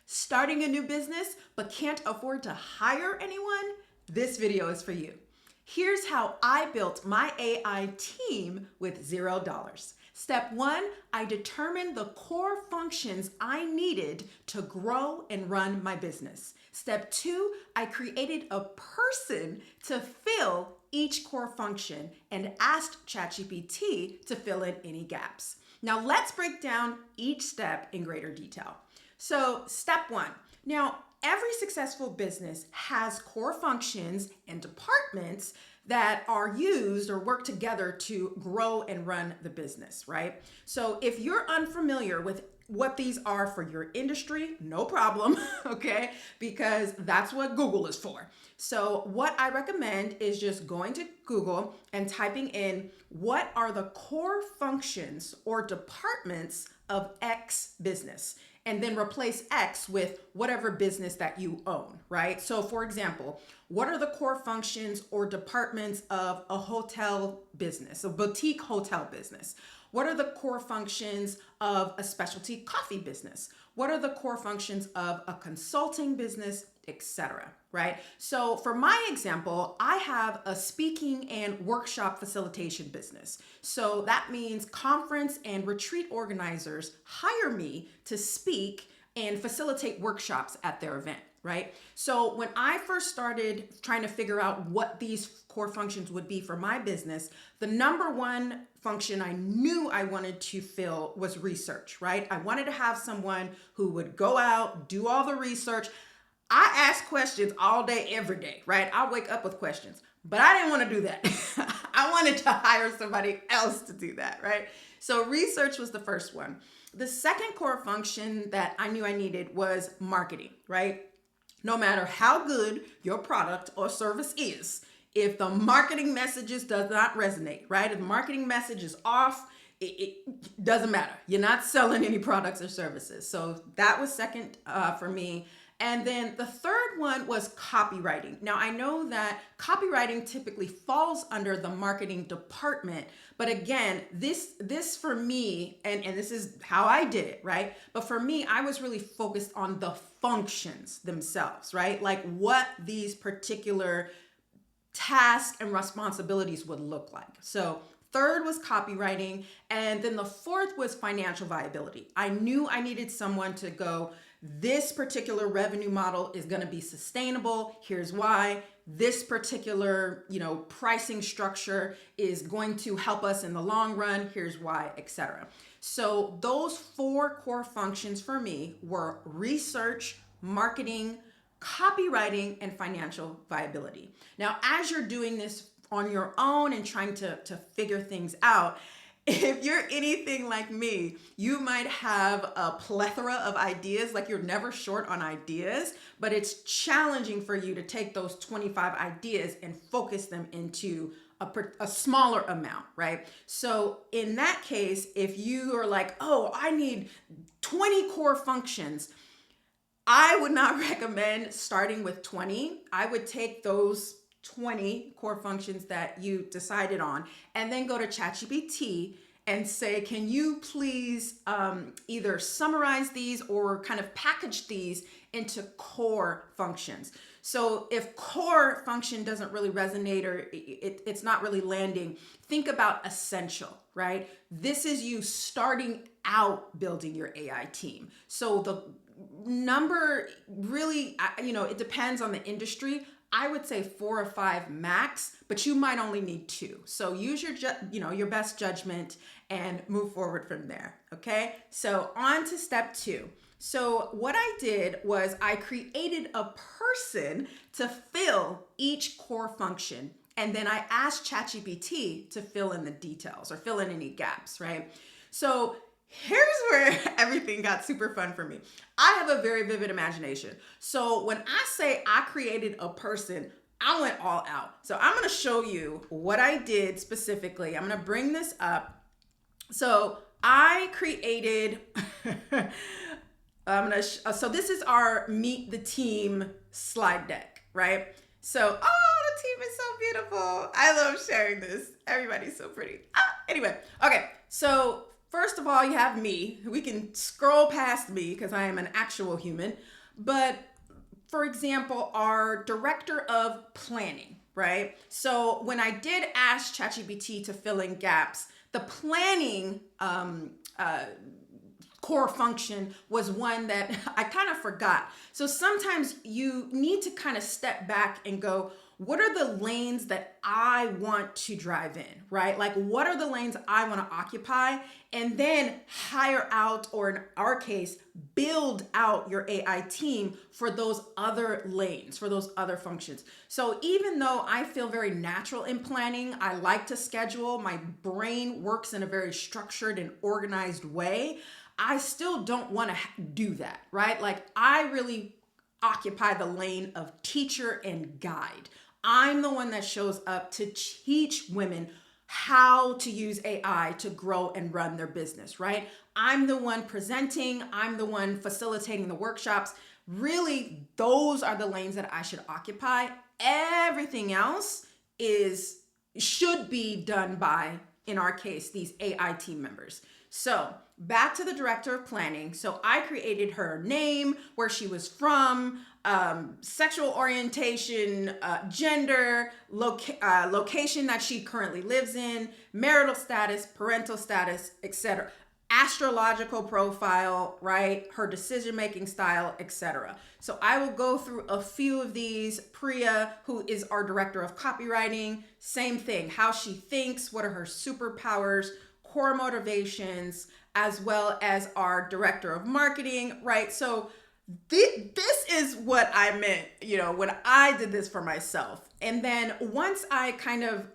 Starting a new business but can't afford to hire anyone? This video is for you. Here's how I built my AI team with $0. Step 1, I determined the core functions I needed to grow and run my business. Step 2, I created a person to fill each core function and asked ChatGPT to fill in any gaps. Now let's break down each step in greater detail. So step 1, now every successful business has core functions and departments that are used or work together to grow and run the business, right? So if you're unfamiliar with what these are for your industry, no problem, okay? Because that's what Google is for. So what I recommend is just going to Google and typing in what are the core functions or departments of X business, and then replace X with whatever business that you own, right? So for example, what are the core functions or departments of a hotel business, a boutique hotel business? What are the core functions of a specialty coffee business? What are the core functions of a consulting business, etc., right? So for my example, I have a speaking and workshop facilitation business. So that means conference and retreat organizers hire me to speak and facilitate workshops at their event, right? So when I first started trying to figure out what these core functions would be for my business, the number one function I knew I wanted to fill was research, right? I wanted to have someone who would go out, do all the research. I ask questions all day, every day, right? I'll wake up with questions, but I didn't want to do that. I wanted to hire somebody else to do that, right? So research was the first one. The second core function that I knew I needed was marketing, right? No matter how good your product or service is, if the marketing messages does not resonate, right? If the marketing message is off, it doesn't matter. You're not selling any products or services. So that was second for me. And then the third one was copywriting. Now I know that copywriting typically falls under the marketing department, but again, this for me, and this is how I did it, right? But for me, I was really focused on the functions themselves, right? Like what these particular tasks and responsibilities would look like. So third was copywriting, and then the fourth was financial viability. I knew I needed someone to go, this particular revenue model is going to be sustainable. Here's why. This particular, pricing structure is going to help us in the long run. Here's why, etc. So those four core functions for me were research, marketing, copywriting, and financial viability. Now, as you're doing this on your own and trying to figure things out, if you're anything like me, you might have a plethora of ideas, like you're never short on ideas, but it's challenging for you to take those 25 ideas and focus them into a smaller amount, right? So in that case, if you are like, oh, I need 20 core functions, I would not recommend starting with 20. I would take those 20 core functions that you decided on and then go to ChatGPT and say, can you please either summarize these or kind of package these into core functions? So if core function doesn't really resonate or it's not really landing, think about essential, right? This is you starting out building your AI team. So the number really, it depends on the industry. I would say 4 or 5 max, but you might only need 2. So use your best judgment and move forward from there. Okay. So on to step 2. So what I did was I created a person to fill each core function. And then I asked ChatGPT to fill in the details or fill in any gaps, right? So here's where everything got super fun for me. I have a very vivid imagination. So when I say I created a person, I went all out. So I'm going to show you what I did specifically. I'm going to bring this up. So I created, so this is our Meet the Team slide deck, right? So, the team is so beautiful. I love sharing this. Everybody's so pretty. Anyway, okay. So first of all, you have me. We can scroll past me because I am an actual human. But for example, our director of planning, right? So when I did ask ChatGPT to fill in gaps, the planning core function was one that I kind of forgot. So sometimes you need to kind of step back and go, what are the lanes that I want to drive in, right? Like, what are the lanes I want to occupy? And then hire out, or in our case, build out your AI team for those other lanes, for those other functions. So even though I feel very natural in planning, I like to schedule, my brain works in a very structured and organized way, I still don't want to do that, right? Like, I really occupy the lane of teacher and guide. I'm the one that shows up to teach women how to use AI to grow and run their business, right? I'm the one presenting, I'm the one facilitating the workshops. Really, those are the lanes that I should occupy. Everything else should be done by, in our case, these AI team members. So back to the director of planning. So I created her name, where she was from, sexual orientation, gender, location that she currently lives in, marital status, parental status, etc. Astrological profile, right? Her decision-making style, etc. So I will go through a few of these. Priya, who is our director of copywriting, same thing. How she thinks, what are her superpowers, core motivations, as well as our director of marketing, right? So this is what I meant, when I did this for myself. And then once I kind of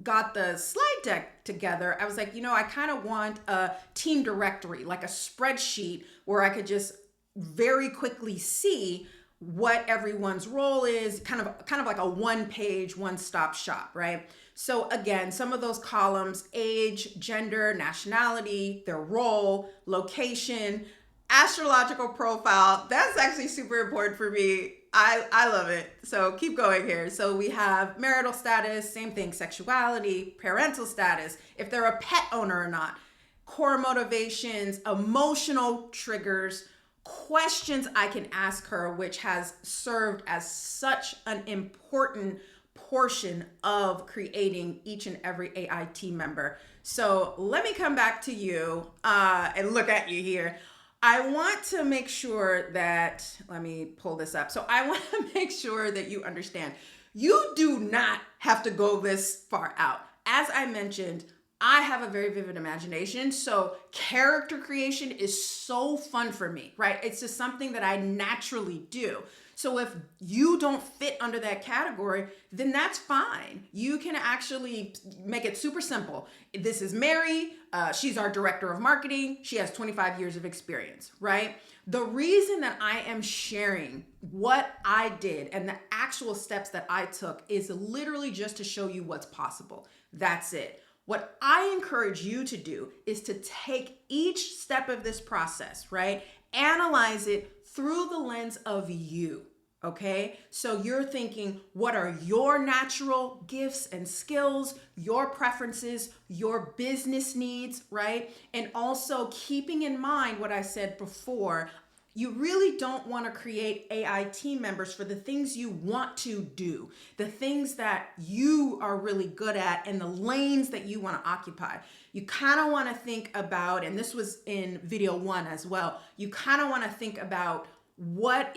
got the slide deck together, I was like, I kind of want a team directory, like a spreadsheet where I could just very quickly see what everyone's role is, kind of like a one-page, one-stop shop, right? So again, some of those columns: age, gender, nationality, their role, location, astrological profile. That's actually super important for me. I love it. So keep going here. So we have marital status, same thing, sexuality, parental status, if they're a pet owner or not, core motivations, emotional triggers, questions I can ask her, which has served as such an important portion of creating each and every AI team member. So let me come back to you and look at you here. I want to make sure that, let me pull this up. So I want to make sure that you understand, you do not have to go this far out. As I mentioned, I have a very vivid imagination. So character creation is so fun for me, right? It's just something that I naturally do. So if you don't fit under that category, then that's fine. You can actually make it super simple. This is Mary. She's our director of marketing. She has 25 years of experience, right? The reason that I am sharing what I did and the actual steps that I took is literally just to show you what's possible. That's it. What I encourage you to do is to take each step of this process, right? Analyze it through the lens of you, okay? So you're thinking, what are your natural gifts and skills, your preferences, your business needs, right? And also keeping in mind what I said before, you really don't want to create AI team members for the things you want to do, the things that you are really good at and the lanes that you want to occupy. You kind of want to think about, and this was in video 1 as well, you kind of want to think about what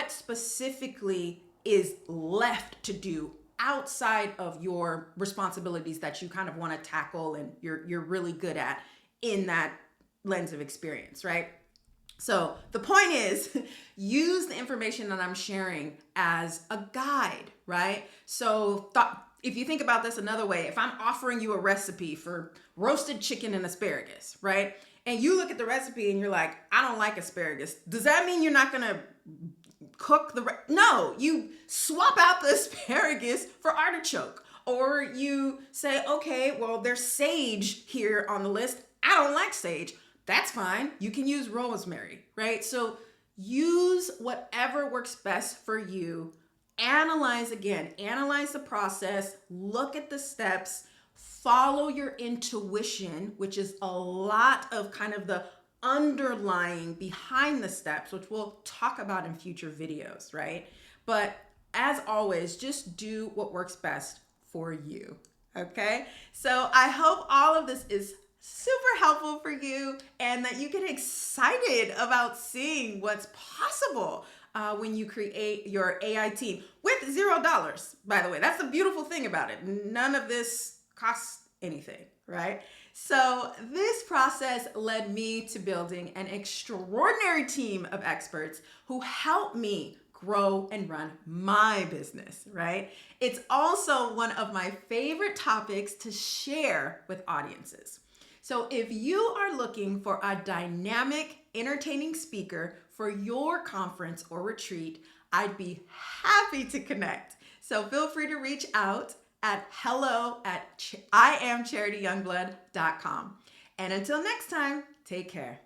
specifically is left to do outside of your responsibilities that you kind of want to tackle and you're really good at in that lens of experience, right? So the point is, use the information that I'm sharing as a guide, right? So if you think about this another way, if I'm offering you a recipe for roasted chicken and asparagus, right? And you look at the recipe and you're like, I don't like asparagus. Does that mean you're not gonna cook no, you swap out the asparagus for artichoke. Or you say, okay, well, there's sage here on the list. I don't like sage. That's fine. You can use rosemary, right? So use whatever works best for you. Analyze the process, look at the steps, follow your intuition, which is a lot of kind of the underlying behind the steps, which we'll talk about in future videos, right? But as always, just do what works best for you, okay? So I hope all of this is super helpful for you and that you get excited about seeing what's possible when you create your AI team with $0, by the way. That's the beautiful thing about it. None of this costs anything, right? So this process led me to building an extraordinary team of experts who help me grow and run my business, right? It's also one of my favorite topics to share with audiences. So if you are looking for a dynamic, entertaining speaker for your conference or retreat, I'd be happy to connect. So feel free to reach out at hello@IamCharityYoungblood.com. And until next time, take care.